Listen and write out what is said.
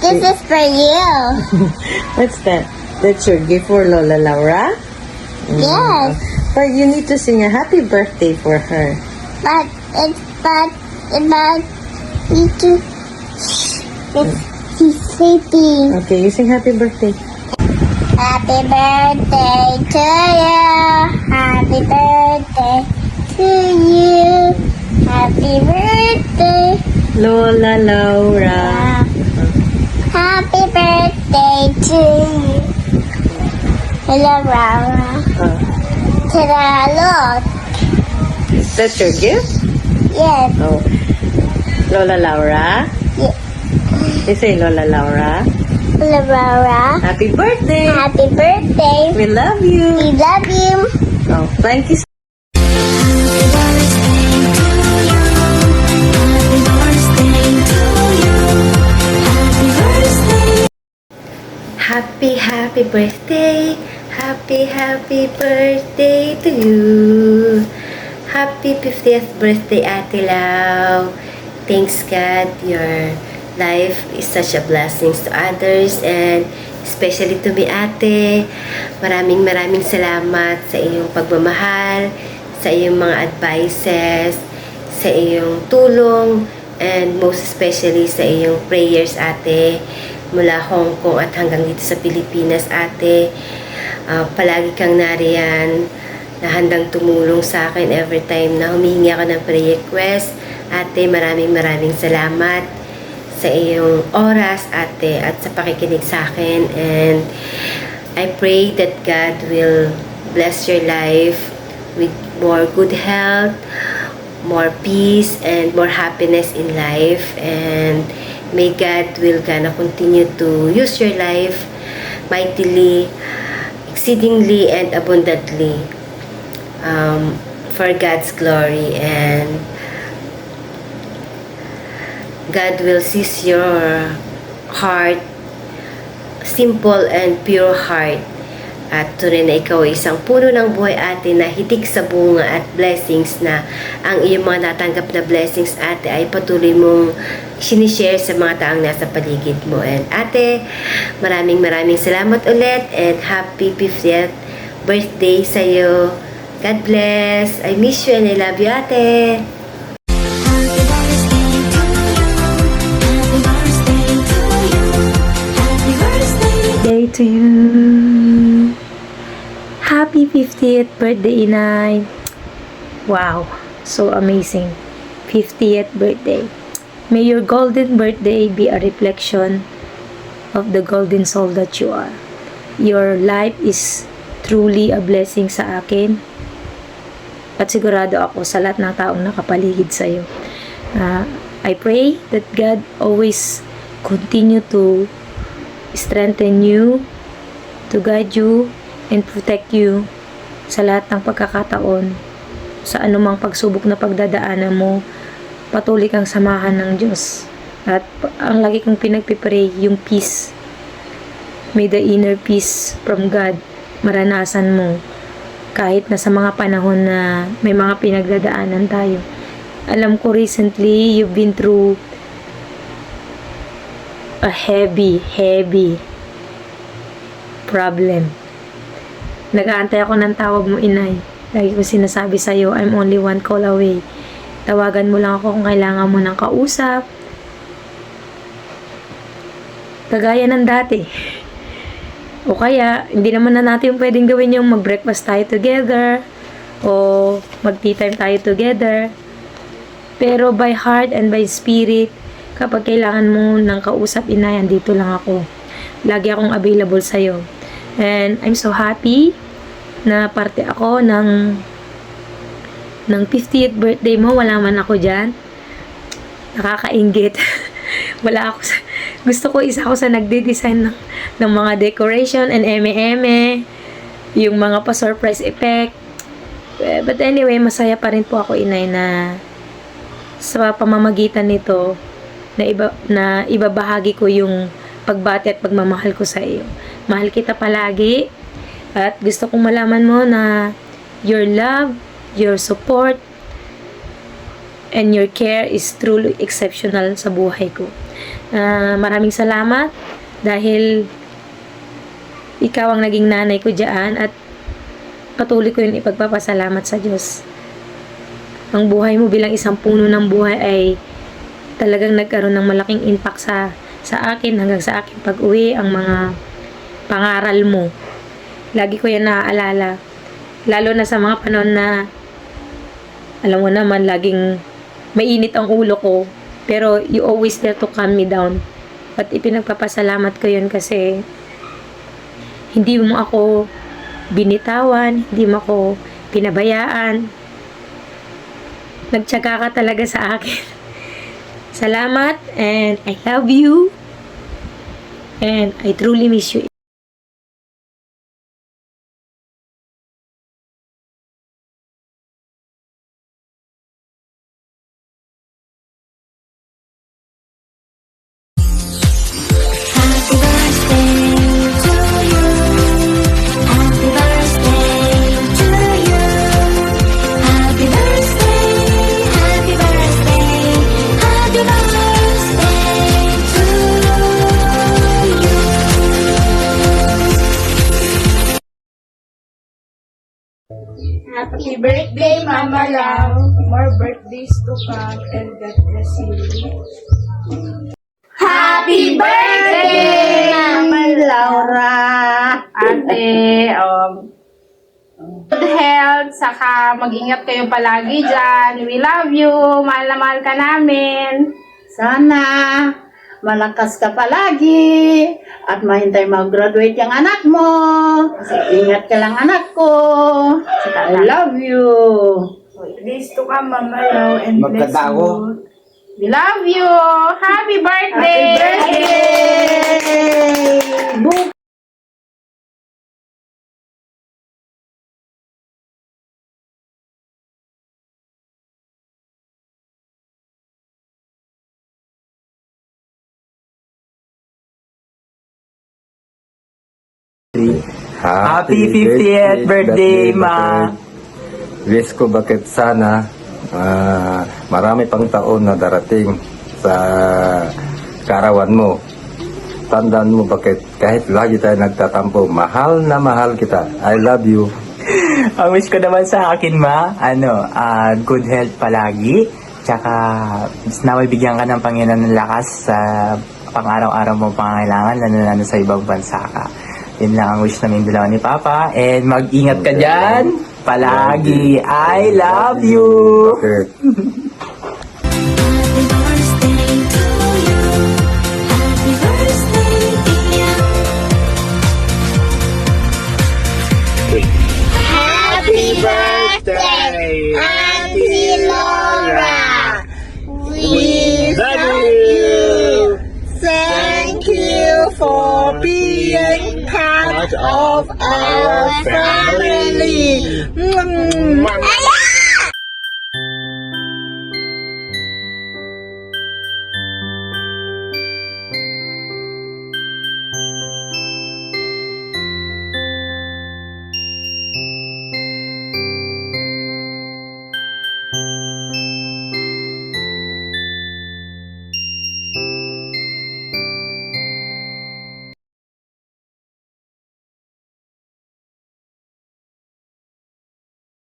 This is for you. What's that? That's your gift for Lola Laura? Yes. But you need to sing a happy birthday for her. But you too. She's sleeping. Okay, you sing happy birthday. Happy birthday to you. Happy birthday to you. Happy birthday. Lola Laura. Happy birthday to you. Hello, Laura. Look. That's your gift? Yes. Oh. Lola Laura? Yeah. You say Lola Laura? Hello, Laura. Happy birthday! Happy birthday. We love you! We love you. Oh, thank you. Happy birthday! Happy birthday to you! Happy 50th birthday, Ate Lau! Thanks God, your life is such a blessing to others and especially to me, Ate. Maraming salamat sa iyong pagmamahal, sa iyong mga advices, sa iyong tulong, and most especially sa iyong prayers, Ate. Mula Hong Kong at hanggang dito sa Pilipinas, Ate. Palagi kang nariyan na handang tumulong sa akin every time na humihingi ako ng prayer request. Ate, maraming salamat sa iyong oras, Ate, at sa pakikinig sa akin. And I pray that God will bless your life with more good health, more peace, and more happiness in life. And may God will gonna continue to use your life mightily, exceedingly, and abundantly for God's glory. And God will seize your heart, simple and pure heart. At tunay na ikaw ay isang puno ng buhay, Ate, na hitik sa bunga at blessings, na ang iyong mga natanggap na blessings, Ate, ay patuloy mong sinishare sa mga taong nasa paligid mo. And Ate, maraming salamat ulit and happy 50th birthday sa'yo. God bless. I miss you and I love you, Ate. Day to you. Happy 50th birthday, Inay. Wow, so amazing. 50th birthday. May your golden birthday be a reflection of the golden soul that you are. Your life is truly a blessing sa akin. At sigurado ako sa lahat ng taong nakapaligid sa iyo. I pray that God always continue to strengthen you, to guide you, and protect you sa lahat ng pagkakataon, sa anumang pagsubok na pagdadaanan mo. Patuloy kang samahan ng Diyos. At ang lagi kong pinagpipray, yung peace. May the inner peace from God maranasan mo kahit na sa mga panahon na may mga pinagdadaanan tayo. Alam ko recently you've been through a heavy problem. Nag-aantay ako ng tawag mo, Inay. Lagi ko sinasabi sa'yo, I'm only one call away. Tawagan mo lang ako kung kailangan mo ng kausap. Kagaya ng dati. O kaya, hindi naman na natin pwedeng gawin yung mag-breakfast tayo together o mag-tea time tayo together. Pero by heart and by spirit, kapag kailangan mo ng kausap, Inay, andito lang ako. Lagi akong available sa'yo. And I'm so happy na parte ako ng 50th birthday mo. Wala man ako dyan. Nakakainggit. Wala ako gusto ko isa ako sa nagde-design ng mga decoration and eme-eme, yung mga pa-surprise effect. But anyway, masaya pa rin po ako, Inay, na sa pamamagitan nito na ibabahagi ko yung pagbati at pagmamahal ko sa iyo. Mahal kita palagi at gusto kong malaman mo na your love, your support, and your care is truly exceptional sa buhay ko. Maraming salamat dahil ikaw ang naging nanay ko dyan at patuloy ko yun ipagpapasalamat sa Diyos. Ang buhay mo bilang isang puno ng buhay ay talagang nagkaroon ng malaking impact sa akin hanggang sa akin pag-uwi, ang mga pangaral mo. Lagi ko yan naaalala. Lalo na sa mga panahon na alam mo naman, laging mainit ang ulo ko. Pero you always there to calm me down. At ipinagpapasalamat ko yun kasi hindi mo ako binitawan, hindi mo ako pinabayaan. Nagtiyaga ka talaga sa akin. Salamat and I love you. And I truly miss you. Happy birthday to you. Happy birthday to you. Happy birthday, happy birthday, happy birthday to you. Happy birthday, Mama Lau. More birthdays to come and God bless you. Happy birthday, Mama Laura. Ate, good health, saka mag-ingat kayo palagi dyan. We love you. Mahal na mahal ka namin. Sana malakas ka palagi at mahintay mag-graduate yung anak mo. Ingat ka lang, anak ko. I love you. Birthdays to come, Mama Lau, and bless Magkatago. you. We love you. Happy birthday. Happy 50th birthday, Ma. Wish ko bakit sana marami pang taon na darating sa karawan mo. Tandaan mo bakit kahit lagi tayo nagtatampo, mahal na mahal kita. I love you. Ang wish ko naman sa akin, Ma, good health palagi. Tsaka, naway bigyan ka ng Panginoon ng lakas sa pang-araw-araw mo pangangailangan, lalo sa ibang bansa ka. Yun lang ang wish namin dalawa ni Papa. And mag-ingat ka dyan palagi. I love you! Bakit? Happy birthday to you. Happy birthday, dear. Happy birthday, Auntie Laura. We love you. Thank you for being part of our family.